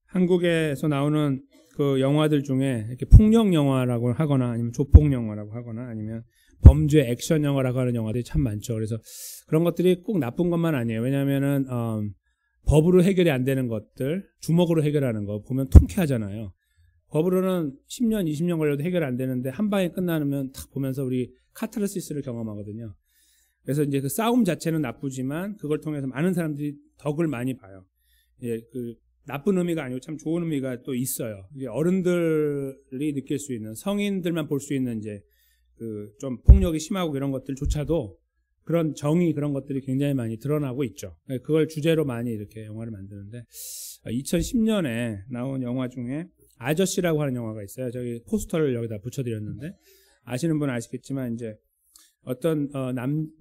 한국에서 나오는 그 영화들 중에 이렇게 폭력 영화라고 하거나 아니면 조폭 영화라고 하거나 아니면 범죄 액션 영화라고 하는 영화들이 참 많죠. 그래서 그런 것들이 꼭 나쁜 것만 아니에요. 왜냐하면은 법으로 해결이 안 되는 것들, 주먹으로 해결하는 거 보면 통쾌하잖아요. 법으로는 10년, 20년 걸려도 해결 안 되는데 한 방에 끝나면 탁 보면서 우리 카타르시스를 경험하거든요. 그래서 이제 그 싸움 자체는 나쁘지만 그걸 통해서 많은 사람들이 덕을 많이 봐요. 예, 그 나쁜 의미가 아니고 참 좋은 의미가 또 있어요. 이게 어른들이 느낄 수 있는, 성인들만 볼 수 있는 이제 그 좀 폭력이 심하고 이런 것들조차도 그런 정의 그런 것들이 굉장히 많이 드러나고 있죠. 그걸 주제로 많이 이렇게 영화를 만드는데 2010년에 나온 영화 중에 아저씨라고 하는 영화가 있어요. 저기 포스터를 여기다 붙여드렸는데 아시는 분은 아시겠지만 이제 어떤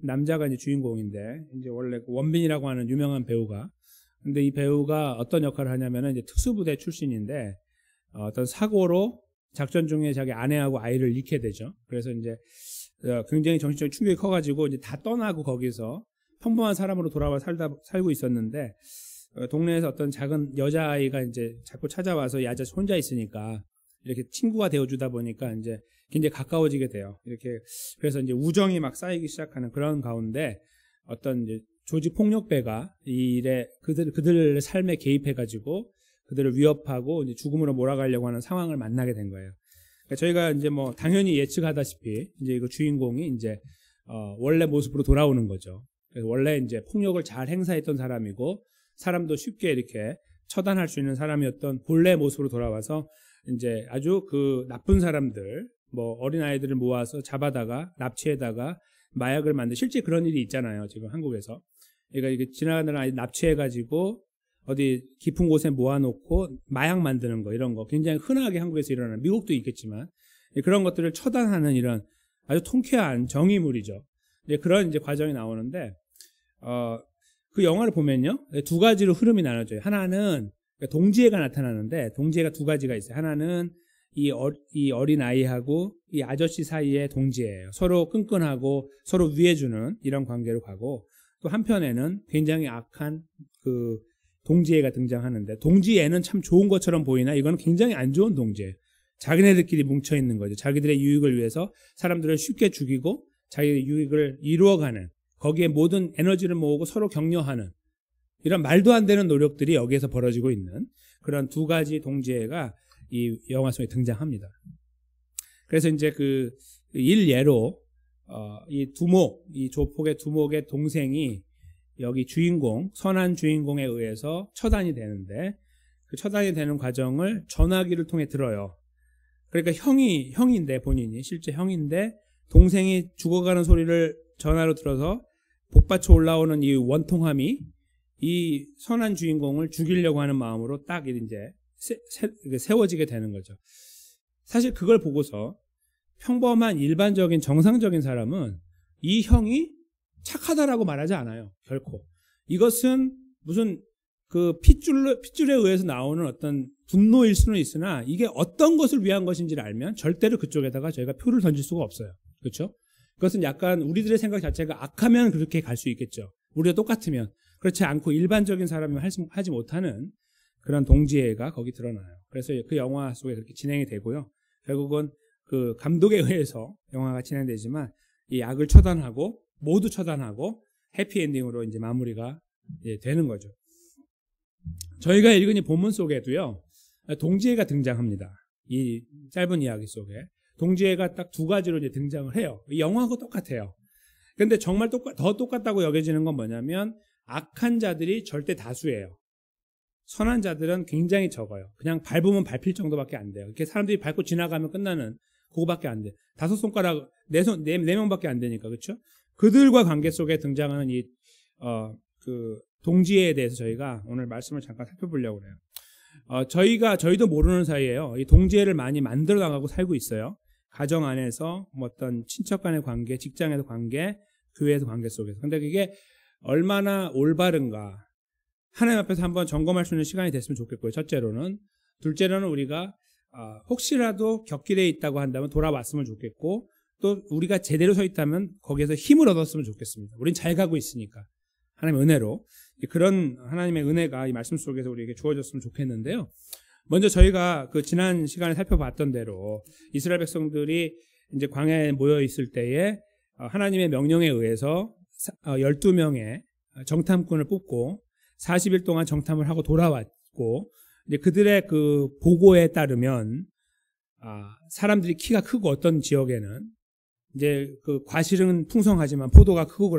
남자가 이제 주인공인데 이제 원래 원빈이라고 하는 유명한 배우가, 근데 이 배우가 어떤 역할을 하냐면은 이제 특수부대 출신인데 어떤 사고로 작전 중에 자기 아내하고 아이를 잃게 되죠. 그래서 이제 굉장히 정신적인 충격이 커가지고 이제 다 떠나고 거기서 평범한 사람으로 돌아와 살고 있었는데 동네에서 어떤 작은 여자아이가 이제 자꾸 찾아와서 이 아저씨 혼자 있으니까 이렇게 친구가 되어주다 보니까 이제 굉장히 가까워지게 돼요. 이렇게 그래서 이제 우정이 막 쌓이기 시작하는 그런 가운데 어떤 이제 조직 폭력배가 이 일에 그들 삶에 개입해가지고 그들을 위협하고 이제 죽음으로 몰아가려고 하는 상황을 만나게 된 거예요. 그러니까 저희가 이제 뭐 당연히 예측하다시피 이제 그 주인공이 이제 원래 모습으로 돌아오는 거죠. 그래서 원래 이제 폭력을 잘 행사했던 사람이고 사람도 쉽게 이렇게 처단할 수 있는 사람이었던 본래 모습으로 돌아와서 이제 아주 그 나쁜 사람들, 뭐 어린아이들을 모아서 잡아다가 납치해다가 마약을 만든, 실제 그런 일이 있잖아요. 지금 한국에서. 그러니까 이게 지나가는 아이 납치해가지고 어디 깊은 곳에 모아놓고 마약 만드는 거, 이런 거 굉장히 흔하게 한국에서 일어나는, 미국도 있겠지만 그런 것들을 처단하는 이런 아주 통쾌한 정의물이죠. 이제 그런 이제 과정이 나오는데 그 영화를 보면요, 두 가지로 흐름이 나눠져요. 하나는 동지애가 나타나는데 동지애가 두 가지가 있어요. 하나는 이 어린 아이하고 이 아저씨 사이의 동지애예요. 서로 끈끈하고 서로 위해주는 이런 관계로 가고, 또 한편에는 굉장히 악한 그 동지애가 등장하는데, 동지애는 참 좋은 것처럼 보이나 이건 굉장히 안 좋은 동지애. 자기네들끼리 뭉쳐 있는 거죠. 자기들의 유익을 위해서 사람들을 쉽게 죽이고 자기의 유익을 이루어가는, 거기에 모든 에너지를 모으고 서로 격려하는 이런 말도 안 되는 노력들이 여기에서 벌어지고 있는 그런 두 가지 동지애가 이 영화 속에 등장합니다. 그래서 이제 그 일예로 이 두목, 이 조폭의 두목의 동생이 여기 주인공, 선한 주인공에 의해서 처단이 되는데, 그 처단이 되는 과정을 전화기를 통해 들어요. 그러니까 형인데, 본인이 실제 형인데 동생이 죽어가는 소리를 전화로 들어서 복받쳐 올라오는 이 원통함이 이 선한 주인공을 죽이려고 하는 마음으로 딱 이제 세워지게 되는 거죠. 사실 그걸 보고서 평범한 일반적인 정상적인 사람은 이 형이 착하다라고 말하지 않아요. 결코. 이것은 무슨 그 핏줄에 의해서 나오는 어떤 분노일 수는 있으나 이게 어떤 것을 위한 것인지를 알면 절대로 그쪽에다가 저희가 표를 던질 수가 없어요. 그렇죠? 그것은 약간 우리들의 생각 자체가 악하면 그렇게 갈 수 있겠죠. 우리가 똑같으면. 그렇지 않고 일반적인 사람이 하지 못하는 그런 동지애가 거기 드러나요. 그래서 그 영화 속에 그렇게 진행이 되고요. 결국은 그 감독에 의해서 영화가 진행되지만 이 악을 처단하고 모두 처단하고 해피엔딩으로 이제 마무리가 되는 거죠. 저희가 읽은 이 본문 속에도요, 동지애가 등장합니다. 이 짧은 이야기 속에 동지애가 딱 두 가지로 이제 등장을 해요. 이 영화하고 똑같아요. 근데 정말 더 똑같다고 여겨지는 건 뭐냐면 악한 자들이 절대 다수예요. 선한 자들은 굉장히 적어요. 그냥 밟으면 밟힐 정도밖에 안 돼요. 이렇게 사람들이 밟고 지나가면 끝나는 그거밖에 안 돼. 5손가락, 4명밖에 안 되니까, 그렇죠? 그들과 관계 속에 등장하는 그 동지애에 대해서 저희가 오늘 말씀을 잠깐 살펴보려고 해요. 저희도 모르는 사이에요. 이 동지애를 많이 만들어 나가고 살고 있어요. 가정 안에서, 뭐 어떤 친척 간의 관계, 직장에서 관계, 교회에서 관계 속에서. 근데 그게 얼마나 올바른가. 하나님 앞에서 한번 점검할 수 있는 시간이 됐으면 좋겠고요. 첫째로는. 둘째로는 우리가 혹시라도 곁길에 있다고 한다면 돌아왔으면 좋겠고, 또 우리가 제대로 서 있다면 거기에서 힘을 얻었으면 좋겠습니다. 우린 잘 가고 있으니까. 하나님의 은혜로. 그런 하나님의 은혜가 이 말씀 속에서 우리에게 주어졌으면 좋겠는데요. 먼저 저희가 그 지난 시간에 살펴봤던 대로 이스라엘 백성들이 이제 광야에 모여 있을 때에 하나님의 명령에 의해서 12명의 정탐꾼을 뽑고 40일 동안 정탐을 하고 돌아왔고, 이제 그들의 그 보고에 따르면 사람들이 키가 크고 어떤 지역에는 이제 그 과실은 풍성하지만 포도가 크고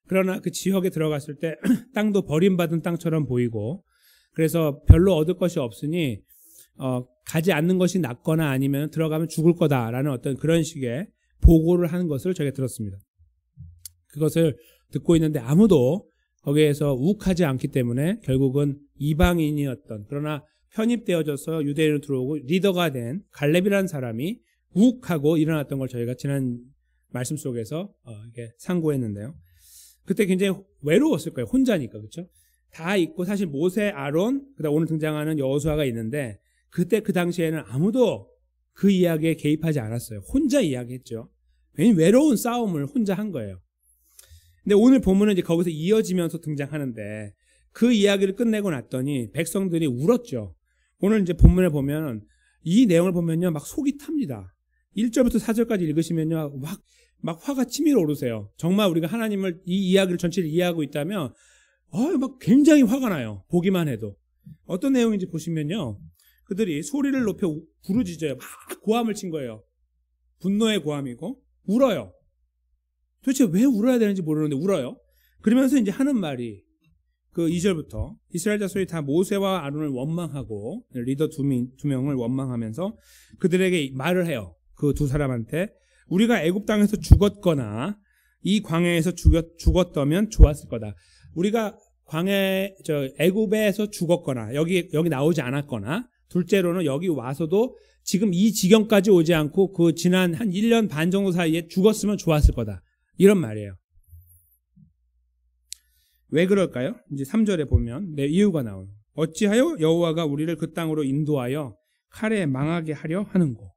그러나 그 지역에 들어갔을 때 땅도 버림받은 땅처럼 보이고, 그래서 별로 얻을 것이 없으니 가지 않는 것이 낫거나 아니면 들어가면 죽을 거다라는 어떤 그런 식의 보고를 하는 것을 저희가 들었습니다. 그것을 듣고 있는데 아무도 거기에서 욱하지 않기 때문에 결국은 이방인이었던, 그러나 편입되어져서 유대인으로 들어오고 리더가 된 갈렙이라는 사람이 욱하고 일어났던 걸 저희가 지난 말씀 속에서 이렇게 상고했는데요. 그때 굉장히 외로웠을 거예요. 혼자니까, 그렇죠? 다 있고 사실 모세, 아론, 그다음 오늘 등장하는 여호수아가 있는데 그때 그 당시에는 아무도 그 이야기에 개입하지 않았어요. 혼자 이야기했죠. 왜냐면 외로운 싸움을 혼자 한 거예요. 근데 오늘 본문은 이제 거기서 이어지면서 등장하는데 그 이야기를 끝내고 났더니 백성들이 울었죠. 오늘 이제 본문에 보면 이 내용을 보면요, 막 속이 탑니다. 1절부터 4절까지 읽으시면요, 막 화가 치밀어 오르세요. 정말 우리가 하나님을 이 이야기를 전체를 이해하고 있다면 막 굉장히 화가 나요. 보기만 해도. 어떤 내용인지 보시면요, 그들이 소리를 높여 부르짖어요. 막 고함을 친 거예요. 분노의 고함이고 울어요. 도대체 왜 울어야 되는지 모르는데 울어요. 그러면서 이제 하는 말이 그 2절부터 이스라엘 자손이 다 모세와 아론을 원망하고 리더 두 명을 원망하면서 그들에게 말을 해요. 그 두 사람한테 우리가 애굽 땅에서 죽었거나 이 광야에서 죽었다면 좋았을 거다. 우리가 애굽에서 죽었거나 여기 나오지 않았거나, 둘째로는 여기 와서도 지금 이 지경까지 오지 않고 그 지난 한 1년 반 정도 사이에 죽었으면 좋았을 거다. 이런 말이에요. 왜 그럴까요? 이제 3절에 보면 이유가 나오는. 어찌하여 여호와가 우리를 그 땅으로 인도하여 칼에 망하게 하려 하는고.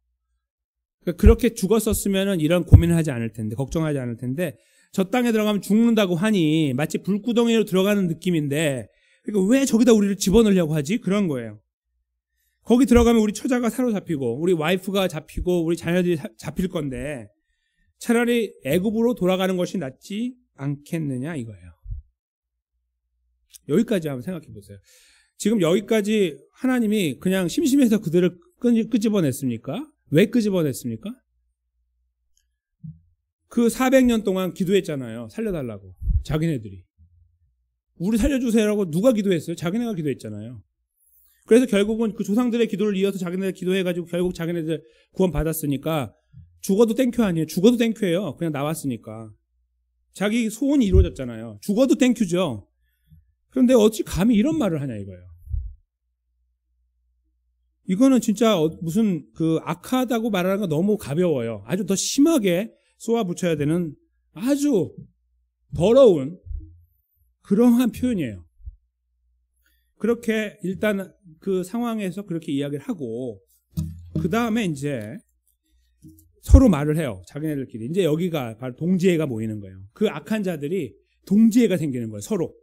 그러니까 그렇게 죽었었으면 이런 고민을 하지 않을 텐데, 걱정하지 않을 텐데, 저 땅에 들어가면 죽는다고 하니 마치 불구덩이로 들어가는 느낌인데, 그러니까 왜 저기다 우리를 집어넣으려고 하지? 그런 거예요. 거기 들어가면 우리 처자가 사로잡히고 우리 와이프가 잡히고 우리 자녀들이 잡힐 건데 차라리 애굽으로 돌아가는 것이 낫지 않겠느냐 이거예요. 여기까지 한번 생각해 보세요. 지금 여기까지 하나님이 그냥 심심해서 그들을 끄집어냈습니까? 왜 끄집어냈습니까? 그 400년 동안 기도했잖아요. 살려달라고. 자기네들이. 우리 살려주세요라고 누가 기도했어요? 자기네가 기도했잖아요. 그래서 결국은 그 조상들의 기도를 이어서 자기네들 기도해가지고 결국 자기네들 구원 받았으니까 죽어도 땡큐 아니에요. 죽어도 땡큐예요. 그냥 나왔으니까. 자기 소원이 이루어졌잖아요. 죽어도 땡큐죠. 그런데 어찌 감히 이런 말을 하냐 이거예요. 이거는 진짜 무슨 그 악하다고 말하는 거 너무 가벼워요. 아주 더 심하게 쏘아붙여야 되는 아주 더러운 그러한 표현이에요. 그렇게 일단 그 상황에서 그렇게 이야기를 하고 그 다음에 이제 서로 말을 해요. 자기네들끼리. 이제 여기가 바로 동지애가 모이는 거예요. 그 악한 자들이 동지애가 생기는 거예요. 서로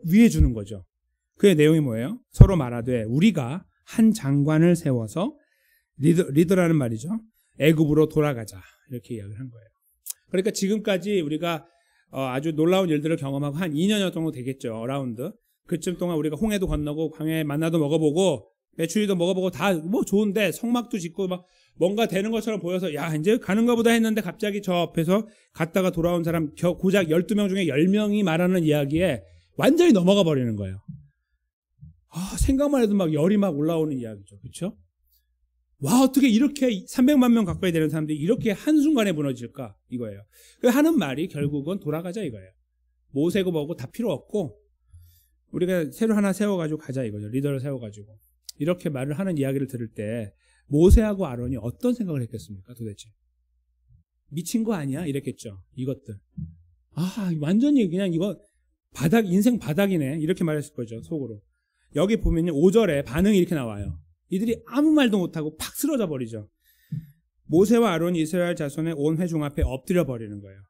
위해 주는 거죠. 그의 내용이 뭐예요? 서로 말하되 우리가 한 장관을 세워서 리더라는 말이죠. 애굽으로 돌아가자. 이렇게 이야기를 한 거예요. 그러니까 지금까지 우리가 아주 놀라운 일들을 경험하고 한 2년여 정도 되겠죠. 어라운드. 그쯤 동안 우리가 홍해도 건너고 광야에 만나도 먹어보고 메추리도 먹어보고 다 뭐 좋은데 성막도 짓고 막 뭔가 되는 것처럼 보여서 야 이제 가는가 보다 했는데 갑자기 저 앞에서 갔다가 돌아온 사람 고작 12명 중에 10명이 말하는 이야기에 완전히 넘어가 버리는 거예요. 생각만 해도 막 열이 막 올라오는 이야기죠. 그렇죠? 와 어떻게 이렇게 300만 명 가까이 되는 사람들이 이렇게 한순간에 무너질까 이거예요. 그 하는 말이 결국은 돌아가자 이거예요. 모세고 뭐고 다 필요 없고 우리가 새로 하나 세워가지고 가자 이거죠. 리더를 세워가지고. 이렇게 말을 하는 이야기를 들을 때 모세하고 아론이 어떤 생각을 했겠습니까 도대체? 미친 거 아니야? 이랬겠죠. 이것들. 완전히 그냥 이거 인생 바닥이네. 이렇게 말했을 거죠. 속으로. 여기 보면요. 5절에 반응이 이렇게 나와요. 이들이 아무 말도 못하고 팍 쓰러져 버리죠. 모세와 아론이 이스라엘 자손의 온 회중 앞에 엎드려 버리는 거예요.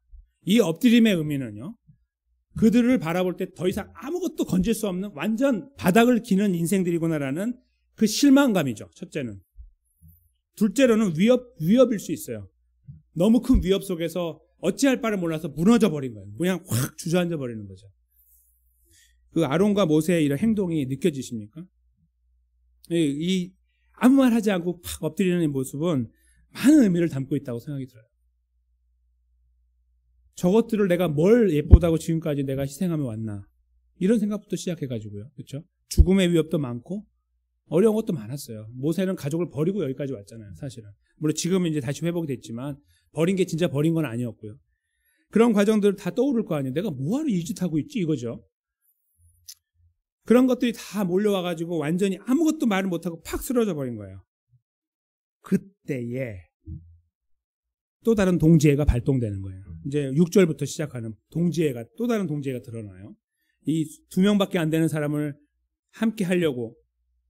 이 엎드림의 의미는요. 그들을 바라볼 때 더 이상 아무것도 건질 수 없는 완전 바닥을 기는 인생들이구나라는 그 실망감이죠. 첫째는. 둘째로는 위협일 수 있어요. 너무 큰 위협 속에서 어찌할 바를 몰라서 무너져 버린 거예요. 그냥 확 주저앉아 버리는 거죠. 그 아론과 모세의 이런 행동이 느껴지십니까? 이 아무 말 하지 않고 팍 엎드리는 이 모습은 많은 의미를 담고 있다고 생각이 들어요. 저것들을 내가 뭘 예쁘다고 지금까지 내가 희생하며 왔나, 이런 생각부터 시작해가지고요. 그렇죠? 죽음의 위협도 많고 어려운 것도 많았어요. 모세는 가족을 버리고 여기까지 왔잖아요. 사실은 물론 지금은 이제 다시 회복이 됐지만 버린 게 진짜 버린 건 아니었고요. 그런 과정들 다 떠오를 거 아니에요. 내가 뭐하러 이 짓 하고 있지, 이거죠. 그런 것들이 다 몰려와가지고 완전히 아무것도 말을 못하고 팍 쓰러져 버린 거예요. 그때에 또 다른 동지애가 발동되는 거예요. 이제 6절부터 시작하는 동지애가, 또 다른 동지애가 드러나요. 이 2명밖에 안 되는 사람을 함께 하려고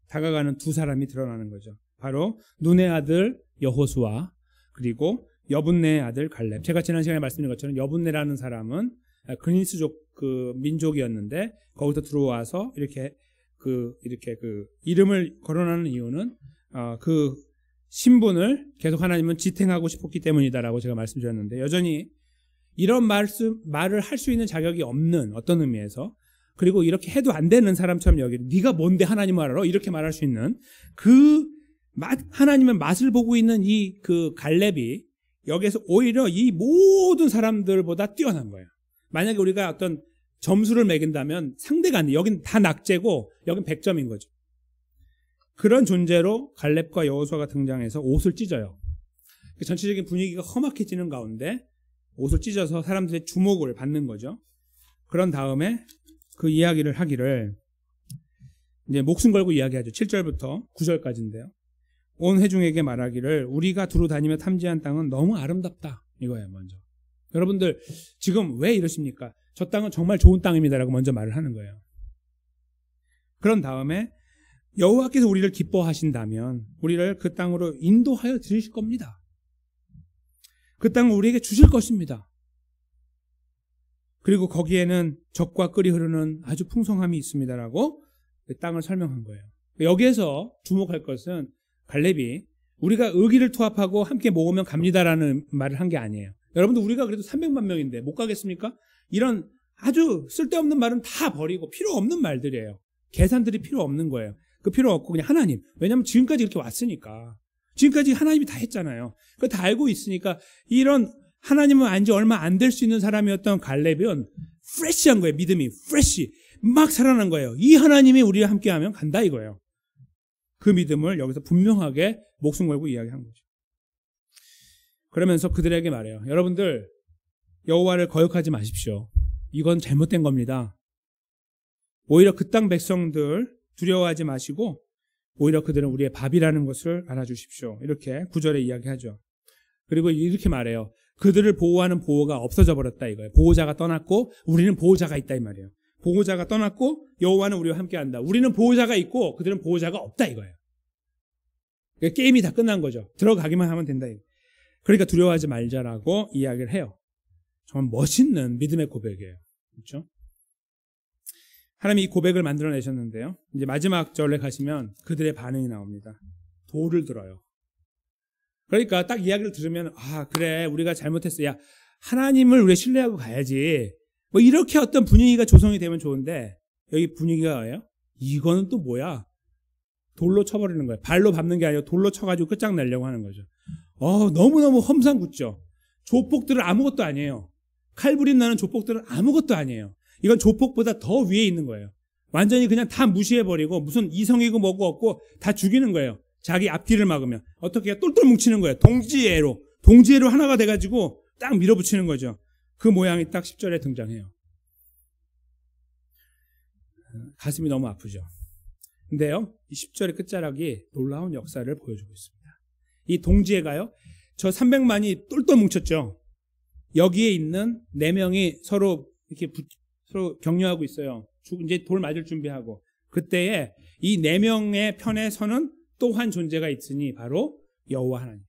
다가가는 두 사람이 드러나는 거죠. 바로 눈의 아들 여호수아, 그리고 여분네의 아들 갈렙. 제가 지난 시간에 말씀드린 것처럼 여분네라는 사람은 그니스족 그 민족이었는데 거기서 들어와서 이렇게 이름을 거론하는 이유는 그 신분을 계속 하나님은 지탱하고 싶었기 때문이다라고 제가 말씀드렸는데, 여전히 이런 말을 할 수 있는 자격이 없는, 어떤 의미에서, 그리고 이렇게 해도 안 되는 사람처럼 여기는, 네가 뭔데 하나님을 알아? 이렇게 말할 수 있는 그 하나님의 맛을 보고 있는 이 그 갈렙이 여기에서 오히려 이 모든 사람들보다 뛰어난 거예요. 만약에 우리가 어떤 점수를 매긴다면 상대가 안 돼. 여긴 다 낙제고 여긴 100점인 거죠. 그런 존재로 갈렙과 여호수아가 등장해서 옷을 찢어요. 전체적인 분위기가 험악해지는 가운데 옷을 찢어서 사람들의 주목을 받는 거죠. 그런 다음에 그 이야기를 하기를, 이제 목숨 걸고 이야기하죠. 7절부터 9절까지인데요. 온 회중에게 말하기를 우리가 두루 다니며 탐지한 땅은 너무 아름답다, 이거예요. 먼저 여러분들 지금 왜 이러십니까? 저 땅은 정말 좋은 땅입니다라고 먼저 말을 하는 거예요. 그런 다음에 여호와께서 우리를 기뻐하신다면 우리를 그 땅으로 인도하여 드리실 겁니다. 그 땅을 우리에게 주실 것입니다. 그리고 거기에는 젖과 꿀이 흐르는 아주 풍성함이 있습니다라고 그 땅을 설명한 거예요. 여기에서 주목할 것은 갈렙이 우리가 의기를 투합하고 함께 모으면 갑니다라는 말을 한 게 아니에요. 여러분들 우리가 그래도 300만 명인데 못 가겠습니까? 이런 아주 쓸데없는 말은 다 버리고 필요 없는 말들이에요. 계산들이 필요 없는 거예요. 그 필요 없고 그냥 하나님. 왜냐하면 지금까지 이렇게 왔으니까. 지금까지 하나님이 다 했잖아요. 그거 다 알고 있으니까 이런 하나님은 안지 얼마 안 될 수 있는 사람이었던 갈렙은 프레시한 거예요. 믿음이 프레시. 막 살아난 거예요. 이 하나님이 우리와 함께하면 간다 이거예요. 그 믿음을 여기서 분명하게 목숨 걸고 이야기한 거죠. 그러면서 그들에게 말해요. 여러분들 여호와를 거역하지 마십시오. 이건 잘못된 겁니다. 오히려 그 땅 백성들 두려워하지 마시고 오히려 그들은 우리의 밥이라는 것을 알아주십시오. 이렇게 9절에 이야기하죠. 그리고 이렇게 말해요. 그들을 보호하는 보호가 없어져 버렸다 이거예요. 보호자가 떠났고 우리는 보호자가 있다 이 말이에요. 보호자가 떠났고 여호와는 우리와 함께한다. 우리는 보호자가 있고 그들은 보호자가 없다 이거예요. 그러니까 게임이 다 끝난 거죠. 들어가기만 하면 된다. 그러니까 두려워하지 말자라고 이야기를 해요. 정말 멋있는 믿음의 고백이에요. 그렇죠? 하나님이 이 고백을 만들어내셨는데요. 이제 마지막 절에 가시면 그들의 반응이 나옵니다. 돌을 들어요. 그러니까 딱 이야기를 들으면 그래 우리가 잘못했어. 야 하나님을 우리가 신뢰하고 가야지. 뭐 이렇게 어떤 분위기가 조성이 되면 좋은데 여기 분위기가 뭐예요? 이거는 또 뭐야? 돌로 쳐버리는 거예요. 발로 밟는 게 아니라 돌로 쳐가지고 끝장내려고 하는 거죠. 너무너무 험상궂죠. 조폭들은 아무것도 아니에요. 칼부림 나는 조폭들은 아무것도 아니에요. 이건 조폭보다 더 위에 있는 거예요. 완전히 그냥 다 무시해버리고 무슨 이성이고 뭐고 없고 다 죽이는 거예요. 자기 앞뒤를 막으면. 어떻게 해요? 똘똘 뭉치는 거예요. 동지애로 하나가 돼가지고 딱 밀어붙이는 거죠. 그 모양이 딱 10절에 등장해요. 가슴이 너무 아프죠. 근데요, 이 10절의 끝자락이 놀라운 역사를 보여주고 있습니다. 이 동지애가요, 저 300만이 똘똘 뭉쳤죠. 여기에 있는 4명이 서로 이렇게 서로 격려하고 있어요. 이제 돌 맞을 준비하고. 그때에 이 4명의 편에 서는 또 한 존재가 있으니 바로 여호와 하나님이에요.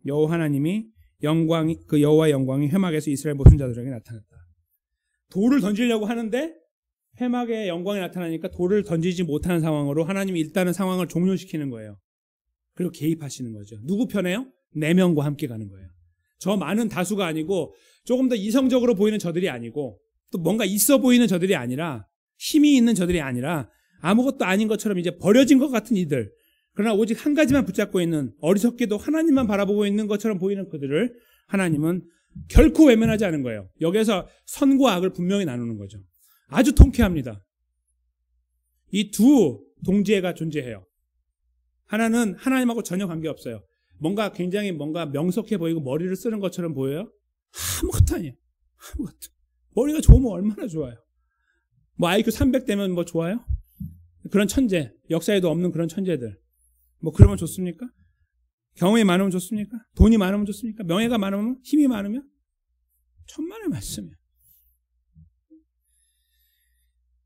여호와 하나님이 영광이 그 여호와의 영광이 회막에서 이스라엘 모든 자들에게 나타났다. 돌을 던지려고 하는데 회막의 영광이 나타나니까 돌을 던지지 못하는 상황으로 하나님이 일단은 상황을 종료시키는 거예요. 그리고 개입하시는 거죠. 누구 편에요? 4명과 함께 가는 거예요. 저 많은 다수가 아니고 조금 더 이성적으로 보이는 저들이 아니고 또 뭔가 있어 보이는 저들이 아니라 힘이 있는 저들이 아니라 아무것도 아닌 것처럼 이제 버려진 것 같은 이들, 그러나 오직 한 가지만 붙잡고 있는, 어리석게도 하나님만 바라보고 있는 것처럼 보이는 그들을 하나님은 결코 외면하지 않은 거예요. 여기에서 선과 악을 분명히 나누는 거죠. 아주 통쾌합니다. 이 두 동지애가 존재해요. 하나는 하나님하고 전혀 관계없어요. 뭔가 굉장히 뭔가 명석해 보이고 머리를 쓰는 것처럼 보여요? 아무것도 아니에요. 아무것도. 머리가 좋으면 얼마나 좋아요. 뭐 IQ 300 되면 뭐 좋아요? 그런 천재, 역사에도 없는 그런 천재들. 뭐 그러면 좋습니까? 경험이 많으면 좋습니까? 돈이 많으면 좋습니까? 명예가 많으면, 힘이 많으면? 천만의 말씀이에요.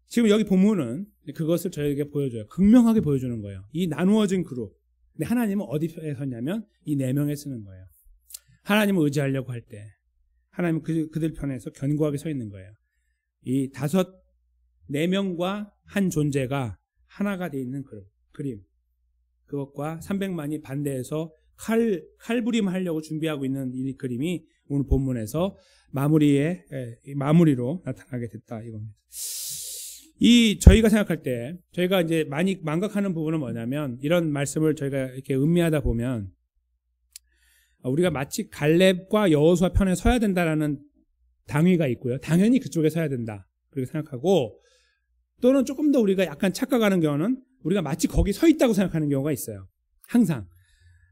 지금 여기 본문은 그것을 저에게 보여줘요. 극명하게 보여주는 거예요. 이 나누어진 그룹. 근데 하나님은 어디에 섰냐면 이 4명에 쓰는 거예요. 하나님을 의지하려고 할 때 하나님은 그들 편에서 견고하게 서 있는 거예요. 이 4명과 한 존재가 하나가 되어 있는 그림. 그것과 300만이 반대해서 칼부림 하려고 준비하고 있는 이 그림이 오늘 본문에서 마무리로 나타나게 됐다 이겁니다. 저희가 생각할 때, 저희가 이제 많이 망각하는 부분은 뭐냐면, 이런 말씀을 저희가 이렇게 음미하다 보면, 우리가 마치 갈렙과 여호수아 편에 서야 된다라는 당위가 있고요. 당연히 그쪽에 서야 된다. 그렇게 생각하고, 또는 조금 더 우리가 약간 착각하는 경우는, 우리가 마치 거기 서 있다고 생각하는 경우가 있어요. 항상.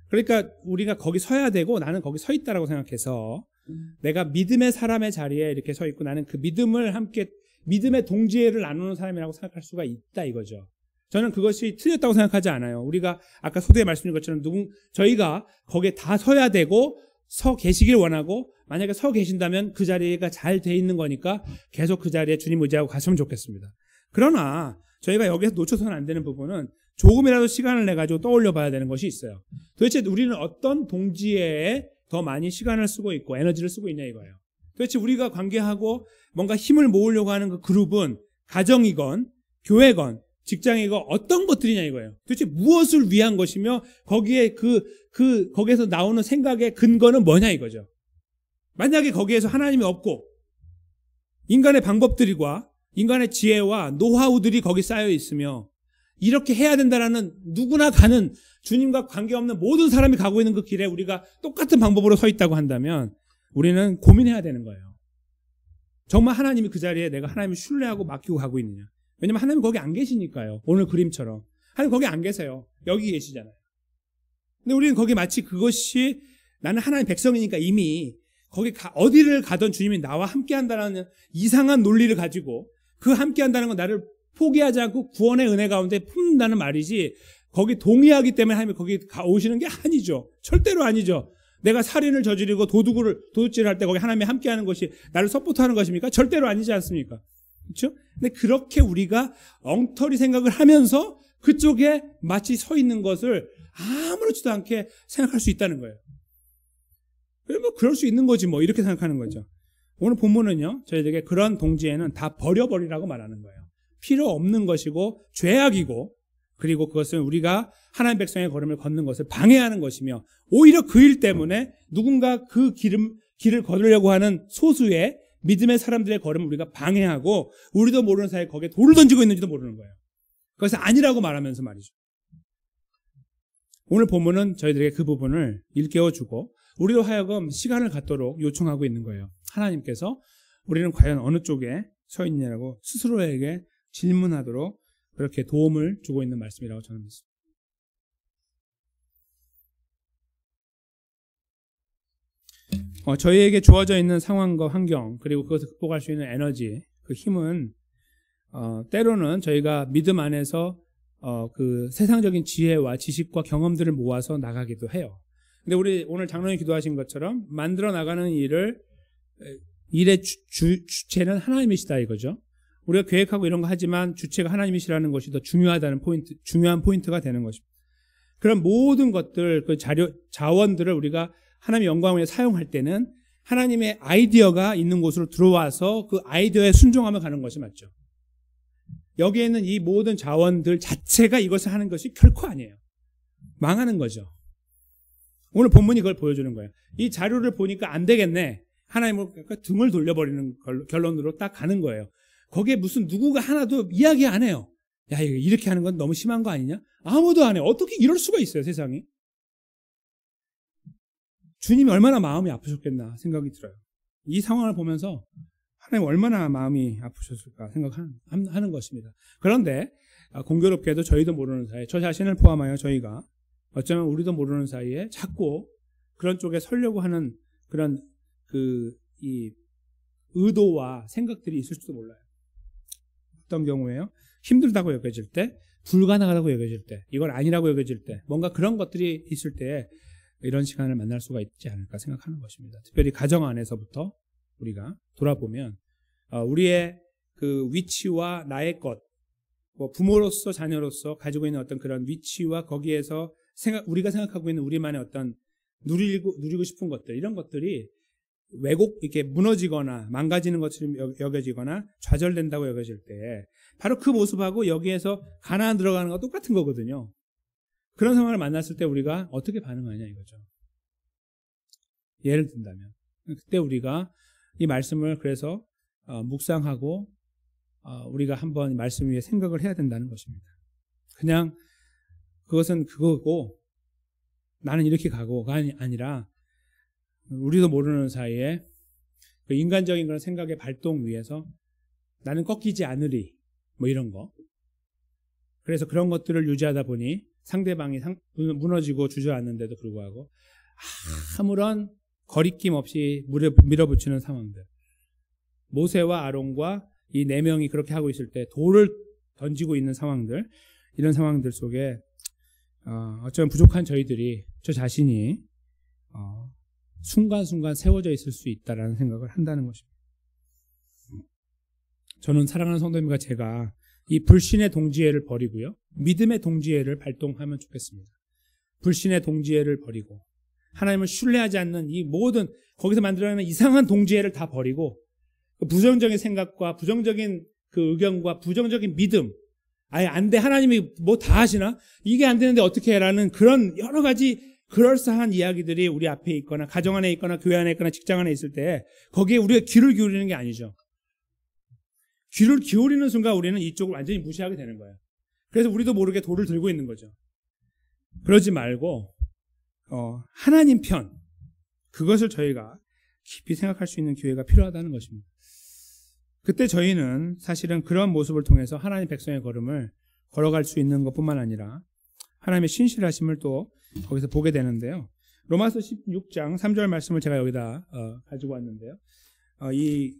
그러니까 우리가 거기 서야 되고, 나는 거기 서 있다라고 생각해서, 내가 믿음의 사람의 자리에 이렇게 서 있고, 나는 그 믿음을 함께 믿음의 동지애를 나누는 사람이라고 생각할 수가 있다 이거죠. 저는 그것이 틀렸다고 생각하지 않아요. 우리가 아까 소두에 말씀드린 것처럼 저희가 거기에 다 서야 되고 서 계시길 원하고, 만약에 서 계신다면 그 자리가 잘 돼 있는 거니까 계속 그 자리에 주님 의지하고 갔으면 좋겠습니다. 그러나 저희가 여기서 놓쳐서는 안 되는 부분은 조금이라도 시간을 내가지고 떠올려 봐야 되는 것이 있어요. 도대체 우리는 어떤 동지애에 더 많이 시간을 쓰고 있고 에너지를 쓰고 있냐 이거예요. 도대체 우리가 관계하고 뭔가 힘을 모으려고 하는 그 그룹은 가정이건 교회건 직장이건 어떤 것들이냐 이거예요. 도대체 무엇을 위한 것이며 거기에 거기에서 나오는 생각의 근거는 뭐냐 이거죠. 만약에 거기에서 하나님이 없고 인간의 방법들과 인간의 지혜와 노하우들이 거기 쌓여 있으며 이렇게 해야 된다라는 누구나 가는 주님과 관계없는 모든 사람이 가고 있는 그 길에 우리가 똑같은 방법으로 서 있다고 한다면 우리는 고민해야 되는 거예요. 정말 하나님이 그 자리에 내가 하나님을 신뢰하고 맡기고 가고 있느냐. 왜냐면 하나님이 거기 안 계시니까요. 오늘 그림처럼. 하나님 거기 안 계세요. 여기 계시잖아요. 근데 우리는 거기 마치 그것이 나는 하나님 백성이니까 이미 거기 어디를 가던 주님이 나와 함께 한다는 이상한 논리를 가지고 그 함께 한다는 건 나를 포기하지 않고 구원의 은혜 가운데 품는다는 말이지 거기 동의하기 때문에 하나님이 거기 오시는 게 아니죠. 절대로 아니죠. 내가 살인을 저지르고 도둑질을 할 때 거기 하나님이 함께하는 것이 나를 서포트하는 것입니까? 절대로 아니지 않습니까? 그렇죠? 근데 그렇게 우리가 엉터리 생각을 하면서 그쪽에 마치 서 있는 것을 아무렇지도 않게 생각할 수 있다는 거예요. 뭐 그럴 수 있는 거지 뭐 이렇게 생각하는 거죠. 오늘 본문은요, 저희에게 그런 동지애는 다 버려버리라고 말하는 거예요. 필요 없는 것이고 죄악이고, 그리고 그것은 우리가 하나님 백성의 걸음을 걷는 것을 방해하는 것이며, 오히려 그 일 때문에 누군가 그 길을 걸으려고 하는 소수의 믿음의 사람들의 걸음을 우리가 방해하고 우리도 모르는 사이에 거기에 돌을 던지고 있는지도 모르는 거예요. 그것은 아니라고 말하면서 말이죠. 오늘 본문은 저희들에게 그 부분을 일깨워주고 우리로 하여금 시간을 갖도록 요청하고 있는 거예요. 하나님께서 우리는 과연 어느 쪽에 서 있냐고 스스로에게 질문하도록 그렇게 도움을 주고 있는 말씀이라고 저는 믿습니다. 저희에게 주어져 있는 상황과 환경, 그리고 그것을 극복할 수 있는 에너지, 그 힘은 때로는 저희가 믿음 안에서 그 세상적인 지혜와 지식과 경험들을 모아서 나가기도 해요. 근데 우리 오늘 장로님 기도하신 것처럼 만들어 나가는 일의 주체는 하나님이시다 이거죠. 우리가 계획하고 이런 거 하지만 주체가 하나님이시라는 것이 더 중요한 포인트가 되는 것입니다. 그런 모든 것들, 그 자원들을 우리가 하나님의 영광을 사용할 때는 하나님의 아이디어가 있는 곳으로 들어와서 그 아이디어에 순종하며 가는 것이 맞죠. 여기에 있는 이 모든 자원들 자체가 이것을 하는 것이 결코 아니에요. 망하는 거죠. 오늘 본문이 그걸 보여주는 거예요. 이 자료를 보니까 안 되겠네. 하나님을 등을 돌려버리는 결론으로 딱 가는 거예요. 거기에 무슨 누구가 하나도 이야기 안 해요. 야, 이렇게 하는 건 너무 심한 거 아니냐? 아무도 안 해요. 어떻게 이럴 수가 있어요, 세상이? 주님이 얼마나 마음이 아프셨겠나 생각이 들어요. 이 상황을 보면서 하나님 얼마나 마음이 아프셨을까 생각하는 것입니다. 그런데 공교롭게도 저희도 모르는 사이에, 저 자신을 포함하여 저희가 어쩌면 우리도 모르는 사이에 자꾸 그런 쪽에 서려고 하는 그런 이 의도와 생각들이 있을지도 몰라요. 어떤 경우에요? 힘들다고 여겨질 때, 불가능하다고 여겨질 때, 이건 아니라고 여겨질 때, 뭔가 그런 것들이 있을 때 이런 시간을 만날 수가 있지 않을까 생각하는 것입니다. 특별히 가정 안에서부터 우리가 돌아보면 우리의 그 위치와 나의 것, 뭐 부모로서 자녀로서 가지고 있는 어떤 그런 위치와 거기에서 우리가 생각하고 있는 우리만의 어떤 누리고 싶은 것들, 이런 것들이 이렇게 무너지거나 망가지는 것처럼 여겨지거나 좌절된다고 여겨질 때 바로 그 모습하고 여기에서 가나안 들어가는 거 똑같은 거거든요. 그런 상황을 만났을 때 우리가 어떻게 반응하냐 이거죠. 예를 든다면 그때 우리가 이 말씀을 그래서 묵상하고 우리가 한번 말씀 위에 생각을 해야 된다는 것입니다. 그냥 그것은 그거고 나는 이렇게 가고가 아니라 우리도 모르는 사이에 그 인간적인 그런 생각의 발동 위에서 나는 꺾이지 않으리 뭐 이런 거. 그래서 그런 것들을 유지하다 보니 상대방이 무너지고 주저앉는데도 불구하고 아무런 거리낌 없이 밀어붙이는 상황들. 모세와 아론과 이 4명이 그렇게 하고 있을 때 돌을 던지고 있는 상황들, 이런 상황들 속에 어쩌면 부족한 저희들이, 저 자신이 순간순간 세워져 있을 수 있다라는 생각을 한다는 것입니다. 저는 사랑하는 성도님과 제가 이 불신의 동지애를 버리고요, 믿음의 동지애를 발동하면 좋겠습니다. 불신의 동지애를 버리고 하나님을 신뢰하지 않는 이 모든 거기서 만들어내는 이상한 동지애를 다 버리고 부정적인 생각과 부정적인 그 의견과 부정적인 믿음, 아예 안 돼, 하나님이 뭐 다 하시나? 이게 안 되는데 어떻게 해라는 그런 여러 가지 그럴싸한 이야기들이 우리 앞에 있거나 가정 안에 있거나 교회 안에 있거나 직장 안에 있을 때 거기에 우리가 귀를 기울이는 게 아니죠. 귀를 기울이는 순간 우리는 이쪽을 완전히 무시하게 되는 거예요. 그래서 우리도 모르게 돌을 들고 있는 거죠. 그러지 말고 하나님 편, 그것을 저희가 깊이 생각할 수 있는 기회가 필요하다는 것입니다. 그때 저희는 사실은 그런 모습을 통해서 하나님 백성의 걸음을 걸어갈 수 있는 것뿐만 아니라 하나님의 신실하심을 또 거기서 보게 되는데요. 로마서 16장 3절 말씀을 제가 여기다 가지고 왔는데요. 이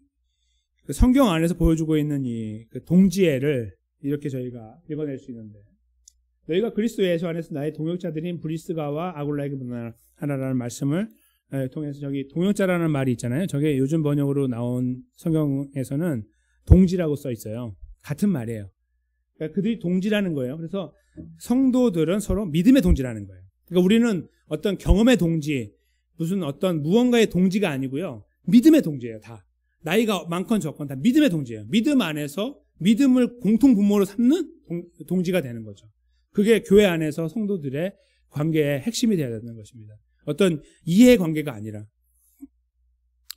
성경 안에서 보여주고 있는 이 동지애를 이렇게 저희가 읽어낼 수 있는데, 너희가 그리스도 예수 안에서 나의 동역자들인 브리스가와 아굴라에게 문안하라는 말씀을 통해서, 저기 동역자라는 말이 있잖아요. 저게 요즘 번역으로 나온 성경에서는 동지라고 써 있어요. 같은 말이에요. 그러니까 그들이 동지라는 거예요. 그래서 성도들은 서로 믿음의 동지라는 거예요. 그러니까 우리는 어떤 경험의 동지, 무슨 어떤 무언가의 동지가 아니고요, 믿음의 동지예요. 다 나이가 많건 적건 다 믿음의 동지예요. 믿음 안에서 믿음을 공통 분모로 삼는 동지가 되는 거죠. 그게 교회 안에서 성도들의 관계의 핵심이 되어야 되는 것입니다. 어떤 이해 관계가 아니라.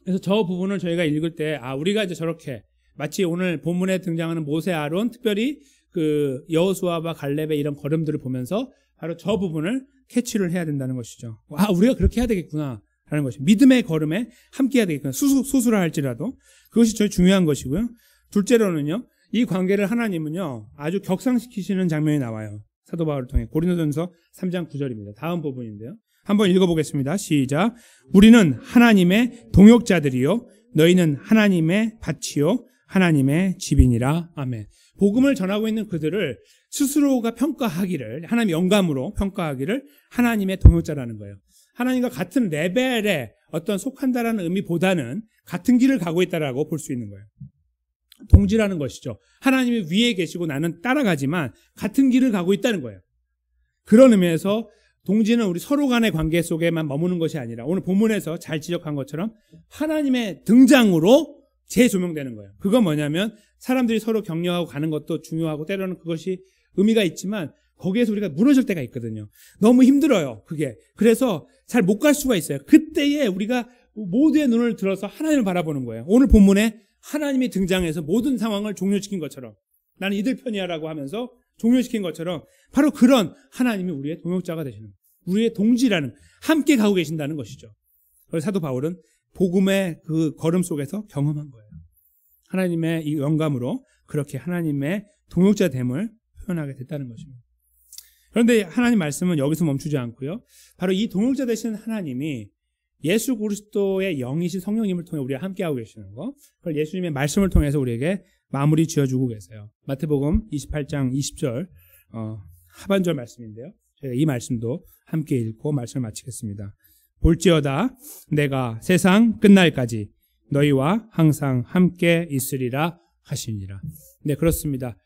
그래서 저 부분을 저희가 읽을 때, 우리가 이제 저렇게 마치 오늘 본문에 등장하는 모세, 아론, 특별히 그 여호수아와 갈렙의 이런 걸음들을 보면서 바로 저 부분을 캐치를 해야 된다는 것이죠. 우리가 그렇게 해야 되겠구나 라는 것이, 믿음의 걸음에 함께 해야 되겠구나, 소수라 할지라도. 그것이 제일 중요한 것이고요. 둘째로는요, 이 관계를 하나님은요 아주 격상시키시는 장면이 나와요. 사도 바울을 통해. 고린도전서 3장 9절입니다. 다음 부분인데요. 한번 읽어보겠습니다. 시작. 우리는 하나님의 동역자들이요 너희는 하나님의 밭이요 하나님의 집이니라. 아멘. 복음을 전하고 있는 그들을 스스로가 평가하기를, 하나님 영감으로 평가하기를 하나님의 동역자라는 거예요. 하나님과 같은 레벨에 어떤 속한다라는 의미보다는 같은 길을 가고 있다라고 볼 수 있는 거예요. 동지라는 것이죠. 하나님이 위에 계시고 나는 따라가지만 같은 길을 가고 있다는 거예요. 그런 의미에서 동지는 우리 서로 간의 관계 속에만 머무는 것이 아니라 오늘 본문에서 잘 지적한 것처럼 하나님의 등장으로 재조명되는 거예요. 그건 뭐냐면 사람들이 서로 격려하고 가는 것도 중요하고 때로는 그것이 의미가 있지만 거기에서 우리가 무너질 때가 있거든요. 너무 힘들어요. 그게. 그래서 잘 못 갈 수가 있어요. 그때에 우리가 모두의 눈을 들어서 하나님을 바라보는 거예요. 오늘 본문에 하나님이 등장해서 모든 상황을 종료시킨 것처럼 나는 이들 편이야라고 하면서 종료시킨 것처럼 바로 그런 하나님이 우리의 동역자가 되시는 거예요. 우리의 동지라는 함께 가고 계신다는 것이죠. 그래서 사도 바울은 복음의 그 걸음 속에서 경험한 거예요. 하나님의 이 영감으로 그렇게 하나님의 동역자됨을 표현하게 됐다는 것입니다. 그런데 하나님 말씀은 여기서 멈추지 않고요. 바로 이 동역자 되시는 하나님이 예수 그리스도의 영이신 성령님을 통해 우리와 함께하고 계시는 거, 그걸 예수님의 말씀을 통해서 우리에게 마무리 지어주고 계세요. 마태복음 28장 20절 하반절 말씀인데요. 저희가 이 말씀도 함께 읽고 말씀을 마치겠습니다. 볼지어다 내가 세상 끝날까지 너희와 항상 함께 있으리라 하시니라. 네, 그렇습니다.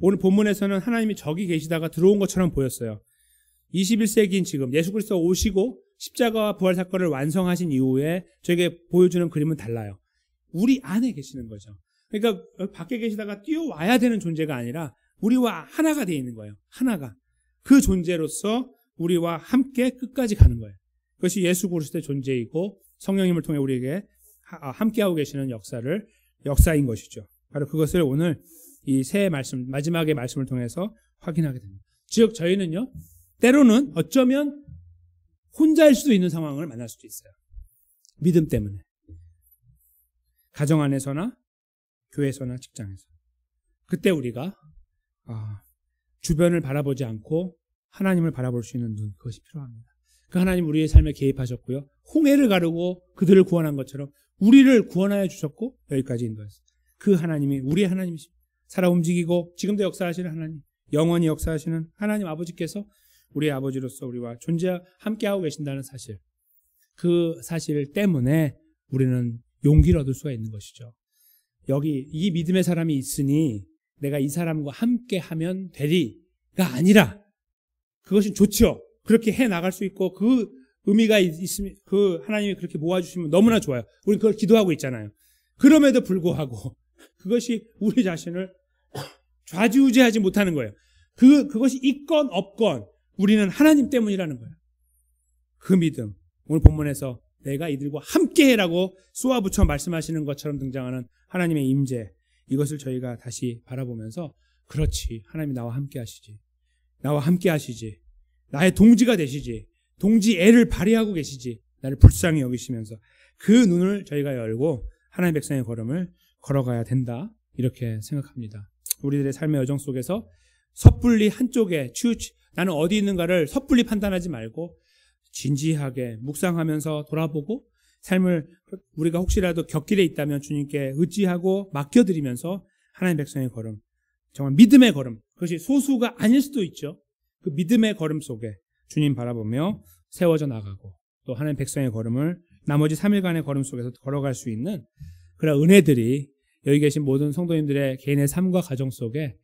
오늘 본문에서는 하나님이 저기 계시다가 들어온 것처럼 보였어요. 21세기인 지금 예수 그리스도가 오시고 십자가와 부활 사건을 완성하신 이후에 저에게 보여주는 그림은 달라요. 우리 안에 계시는 거죠. 그러니까 밖에 계시다가 뛰어와야 되는 존재가 아니라 우리와 하나가 되어 있는 거예요. 하나가. 그 존재로서 우리와 함께 끝까지 가는 거예요. 그것이 예수 그리스도의 존재이고 성령님을 통해 우리에게 함께하고 계시는 역사인 것이죠. 바로 그것을 오늘 이 새 말씀, 마지막의 말씀을 통해서 확인하게 됩니다. 즉 저희는요, 때로는 어쩌면 혼자일 수도 있는 상황을 만날 수도 있어요. 믿음 때문에. 가정 안에서나 교회에서나 직장에서. 그때 우리가 주변을 바라보지 않고 하나님을 바라볼 수 있는 눈, 그것이 필요합니다. 그 하나님 우리의 삶에 개입하셨고요. 홍해를 가르고 그들을 구원한 것처럼 우리를 구원하여 주셨고 여기까지 인도했어요. 그 하나님이 우리의 하나님이십니다. 살아 움직이고 지금도 역사하시는 하나님, 영원히 역사하시는 하나님 아버지께서 우리의 아버지로서 우리와 함께하고 계신다는 사실, 그 사실 때문에 우리는 용기를 얻을 수가 있는 것이죠. 여기 이 믿음의 사람이 있으니 내가 이 사람과 함께하면 되리가 아니라 그것이 좋죠. 그렇게 해 나갈 수 있고 그 의미가 있으면 그 하나님이 그렇게 모아주시면 너무나 좋아요. 우리 그걸 기도하고 있잖아요. 그럼에도 불구하고 그것이 우리 자신을 좌지우지하지 못하는 거예요. 그것이 있건 없건 우리는 하나님 때문이라는 거예요. 그 믿음, 오늘 본문에서 내가 이들과 함께해라고 쏘아붙여 말씀하시는 것처럼 등장하는 하나님의 임재, 이것을 저희가 다시 바라보면서 그렇지, 하나님이 나와 함께 하시지, 나와 함께 하시지, 나의 동지가 되시지, 동지애를 발휘하고 계시지, 나를 불쌍히 여기시면서 그 눈을 저희가 열고 하나님의 백성의 걸음을 걸어가야 된다, 이렇게 생각합니다. 우리들의 삶의 여정 속에서 섣불리 한쪽에 나는 어디 있는가를 섣불리 판단하지 말고 진지하게 묵상하면서 돌아보고 삶을 우리가 혹시라도 곁길에 있다면 주님께 의지하고 맡겨드리면서 하나님 백성의 걸음, 정말 믿음의 걸음, 그것이 소수가 아닐 수도 있죠. 그 믿음의 걸음 속에 주님 바라보며 세워져 나가고 또 하나님 백성의 걸음을 나머지 3일간의 걸음 속에서 걸어갈 수 있는 그런 은혜들이 여기 계신 모든 성도님들의 개인의 삶과 가정 속에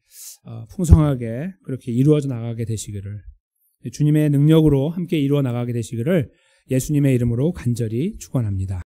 풍성하게 그렇게 이루어져 나가게 되시기를, 주님의 능력으로 함께 이루어 나가게 되시기를 예수님의 이름으로 간절히 축원합니다.